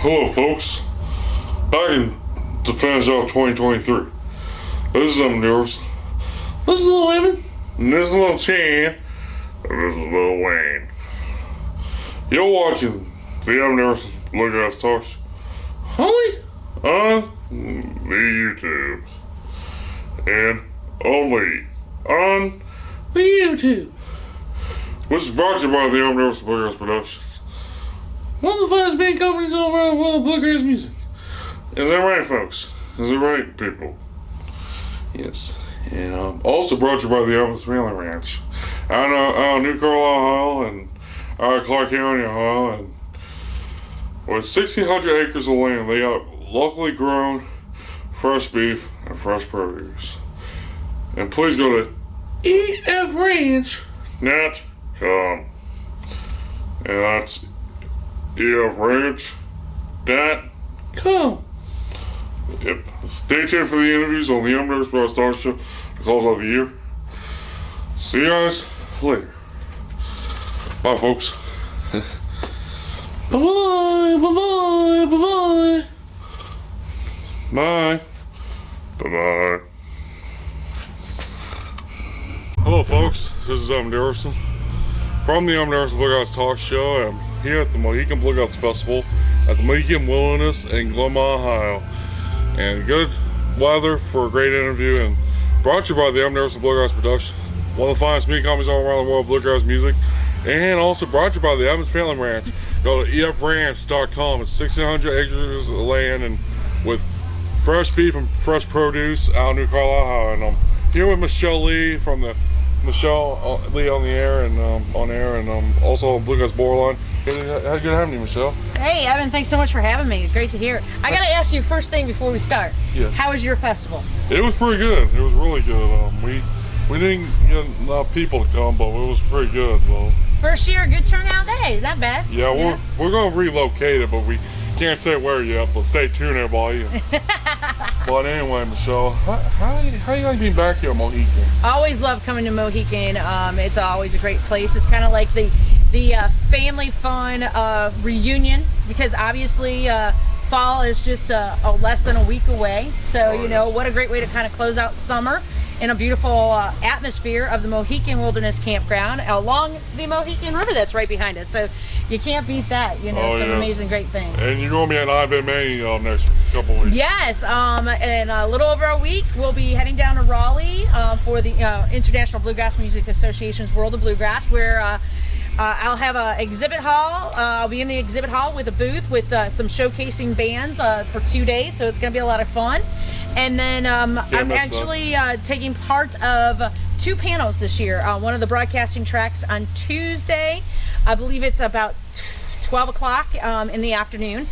Hello, folks. Back in to finish off 2023. This is yours. This is Little Women. And this is Little Chan. And this is Little Wayne. You're watching the Dickerson Bluegrass Talk Show. Only on the YouTube. And only on the YouTube. Which is brought to you by the Dickerson Bluegrass Productions. One of the finest band companies all around the world of bluegrass music. Is that right, folks? Is it right, people? Yes. And also brought to you by the Evans Family Ranch. Out of New Carlisle, Ohio, and out of Clark County, Ohio, and with 1,600 acres of land, they got locally grown fresh beef and fresh produce. And please go to efranch.com. And that's efranch.com. Yep. Stay tuned for the interviews on the Dickerson Bluegrass Talk Show to close out the year. See you guys later. Bye, folks. Bye-bye, bye-bye, bye-bye. Bye. Bye-bye. Hello, folks. This is Dickerson from the Dickerson Bluegrass Talk Show. I'm here at the Mohican Bluegrass Festival at the Mohican Wilderness in Glenmont, Ohio. And good weather for a great interview, and brought to you by the Dickerson Bluegrass Productions, one of the finest music companies all around the world of bluegrass music, and also brought to you by the Evans Family Ranch. Go to efranch.com. It's 1,600 acres of land and with fresh beef and fresh produce out of New Carlisle, Ohio. And I'm here with Michelle Lee from the Michelle Lee on the air and on air, and also on Bluegrass Borderline. Good having you, Michelle. Hey, Evan, thanks so much for having me. Great to hear. I got to ask you first thing before we start. Yes. How was your festival? It was pretty good. It was really good. We didn't get enough people to come, but it was pretty good. So. First year, good turnout. Hey, not bad. Yeah, we're going to relocate it, but we can't say where yet. But stay tuned, everybody. But anyway, Michelle, how you like being back here at Mohican? Always love coming to Mohican. It's always a great place. It's kind of like the family fun reunion, because obviously fall is just less than a week away. So what a great way to kind of close out summer in a beautiful atmosphere of the Mohican Wilderness Campground along the Mohican River that's right behind us. So you can't beat that. Some amazing great things. And you're going to be at IBMA next couple of weeks. Yes, in a little over a week, we'll be heading down to Raleigh for the International Bluegrass Music Association's World of Bluegrass, where I'll have an exhibit hall. I'll be in the exhibit hall with a booth with some showcasing bands for 2 days, so it's going to be a lot of fun. And then I'm actually taking part of 2 panels this year. One of the broadcasting tracks on Tuesday, I believe it's about 12 o'clock in the afternoon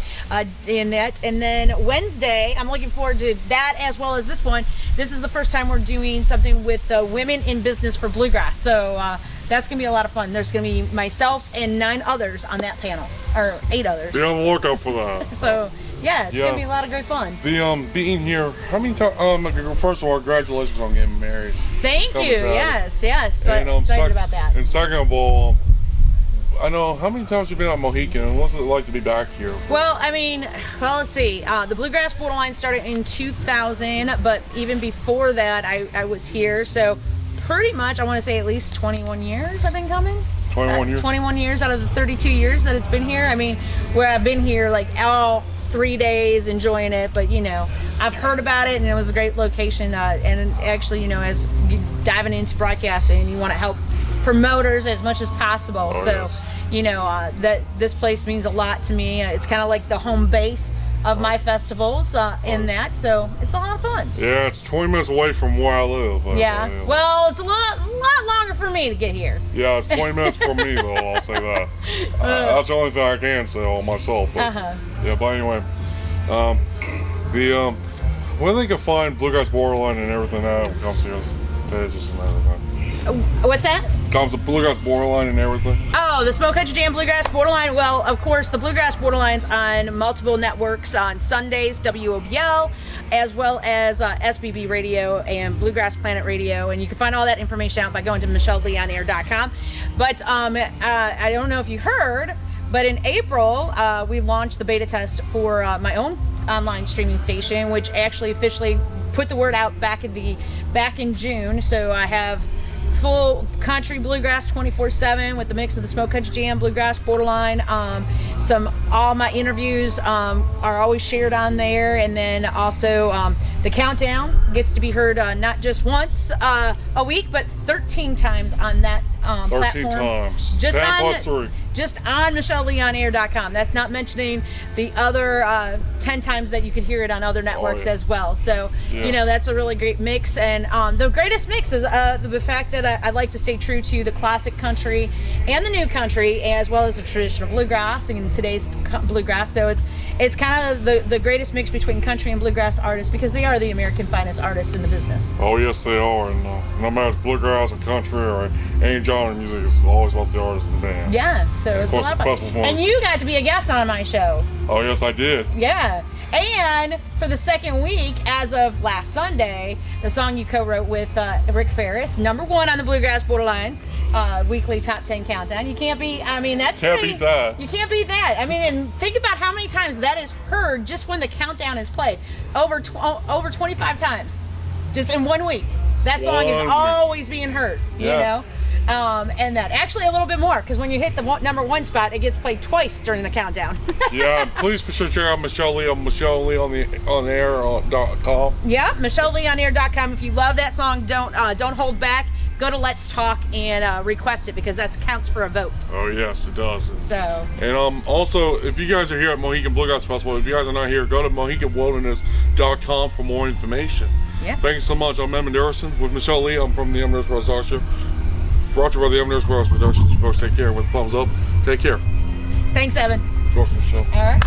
in that. And then Wednesday, I'm looking forward to that as well as this one. This is the first time we're doing something with Women in Business for Bluegrass. So that's going to be a lot of fun. There's going to be myself and 9 others on that panel, or 8 others. Be on the lookout for that. So yeah, it's going to be a lot of great fun. The being here, how many times? First of all, congratulations on getting married. Thank you. Yes. And, excited about that. And second of all, I know, how many times have you been at Mohican, and what's it like to be back here? Well, let's see. The Bluegrass Borderline started in 2000, but even before that, I was here. So pretty much, I want to say at least 21 years I've been coming. 21 years? 21 years out of the 32 years that it's been here. Where I've been here like all 3 days enjoying it, but I've heard about it, and it was a great location. And actually, as diving into broadcasting, you want to help promoters as much as possible. That this place means a lot to me. It's kind of like the home base of my festivals in that, so it's a lot of fun. Yeah, it's 20 minutes away from where I live. Well, it's a lot longer for me to get here. Yeah, it's 20 minutes for me, though, I'll say that. That's the only thing I can say on myself. But, yeah, but anyway, where they can find Bluegrass Borderline and everything that comes to your pages and everything. What's that? Comes to Bluegrass Borderline and everything. Oh, the Smoke Country Jam Bluegrass Borderline. Well, of course, the Bluegrass Borderline's on multiple networks on Sundays, WOBL, as well as SBB Radio and Bluegrass Planet Radio. And you can find all that information out by going to michelleleonair.com. But I don't know if you heard, But in April, we launched the beta test for my own online streaming station, which actually officially put the word out back in June. So I have full country bluegrass 24/7 with the mix of the Smoke Country Jam, bluegrass, borderline. All my interviews are always shared on there, and then also the countdown gets to be heard not just once a week, but 13 times on that 13 platform. times. Just 10 on plus 3. just on MichelleLeonair.com. That's not mentioning the other 10 times that you can hear it on other networks as well. So, you know, that's a really great mix. And the greatest mix is the fact that I like to stay true to the classic country and the new country, as well as the traditional bluegrass and today's bluegrass. So it's kind of the greatest mix between country and bluegrass artists, because they are the American finest artists in the business. Oh, yes, they are. And no matter if it's bluegrass or country or any genre of music, it's always about the artist and the band. Yeah, so it's a lot of fun. And you got to be a guest on my show. Oh, yes, I did. Yeah. And for the second week, as of last Sunday, the song you co-wrote with Rick Ferris, #1 on the Bluegrass Borderline weekly top 10 countdown. You can't beat, I mean, that's Can't pretty, beat that. You can't beat that. I mean, and think about how many times that is heard just when the countdown is played. Over 25 times, just in 1 week. That song is always being heard, you know? And that actually a little bit more, because when you hit the #1 spot, it gets played twice during the countdown. Yeah, please be sure to check out Michelle Lee on MichelleLeonair.com. Yeah, MichelleLeonair.com. If you love that song, don't hold back. Go to Let's Talk and request it, because that counts for a vote. Oh yes, it does. So. And also, if you guys are here at Mohican Bluegrass Festival, if you guys are not here, go to MohicanWilderness.com for more information. Yeah. Thank you so much. I'm Evan Dickerson with Michelle Lee. I'm from the Evan Dickerson Rock Show. Brought to you by the Evan Dickerson Rock Productions. You folks take care. With a thumbs up, take care. Thanks, Evan. Of course, Michelle. All right.